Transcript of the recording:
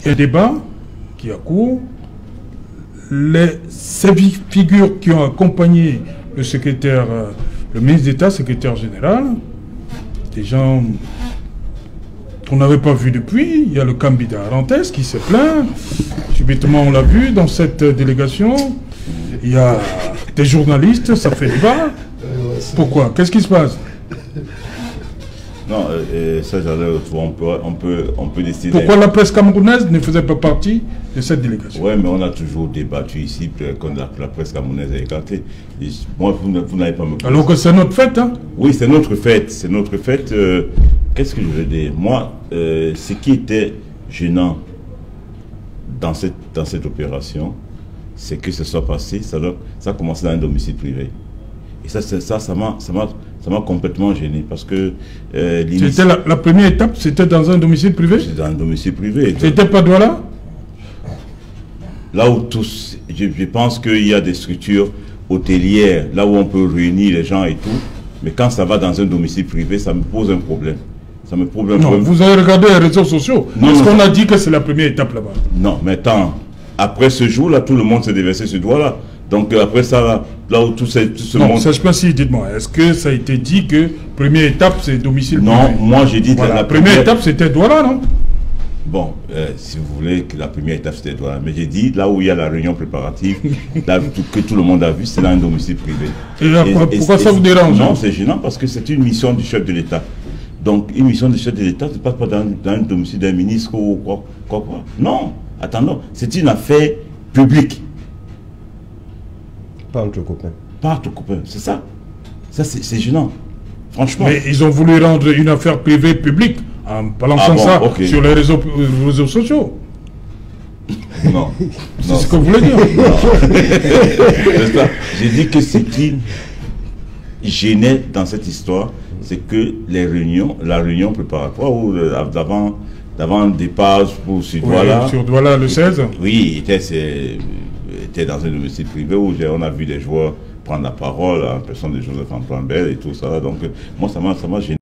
un débat qui a cours. Ces figures qui ont accompagné le secrétaire, le ministre d'État, secrétaire général, des gens qu'on n'avait pas vus depuis. Il y a le candidat Arantes qui se plaint. Subitement, on l'a vu dans cette délégation. Il y a des journalistes, ça fait débat. Pourquoi? Qu'est-ce qui se passe? Non, ça j'allais on peut décider. Pourquoi la presse camerounaise ne faisait pas partie de cette délégation? Oui, mais on a toujours débattu ici quand la presse camerounaise est écartée. Moi, vous n'avez pas me poser. Alors que c'est notre fête, hein? Oui, c'est notre fête. C'est notre fête. Qu'est-ce que je veux dire? Moi, ce qui était gênant dans cette opération, c'est que ce soit passé, ça a commencé dans un domicile privé. Et ça m'a complètement gêné parce que c'était la première étape, c'était dans un domicile privé? C'était dans un domicile privé. C'était pas Douala? Là où tous, je pense qu'il y a des structures hôtelières, là où on peut réunir les gens et tout, mais quand ça va dans un domicile privé, ça me pose un problème. Ça me pose un problème. Vous avez regardé les réseaux sociaux? Parce qu'on a dit que c'est la première étape là-bas. Non, mais attends, après ce jour-là, tout le monde s'est déversé ce doigt-là. Donc après ça, là où tout ce monde... Non, ça je pense, dites-moi, est-ce que ça a été dit que première étape c'est domicile privé? Non, moi j'ai dit voilà, la première étape c'était Douala, non? Bon, si vous voulez que la première étape c'était Douala, mais j'ai dit là où il y a la réunion préparative, là, que tout le monde a vu, c'est dans un domicile privé. Pourquoi ça vous dérange? Non, c'est gênant parce que c'est une mission du chef de l'État. Donc une mission du chef de l'État ne passe pas dans un domicile d'un ministre ou quoi. Non, attendons, c'est une affaire publique. Pas entre copains. Pas entre copains, c'est ça. Ça, c'est gênant. Franchement. Mais ils ont voulu rendre une affaire privée publique en balançant ça sur les réseaux sociaux. Non. C'est ce que vous voulez dire. J'ai dit que ce qui gênait dans cette histoire, c'est que la réunion préparatoire ou d'avant le départ pour sur Douala. Sur Douala le 16. Oui, était dans un domicile privé où on a vu des joueurs prendre la parole en personne de Joseph Antoine Bell et tout ça. Donc moi ça m'a gêné.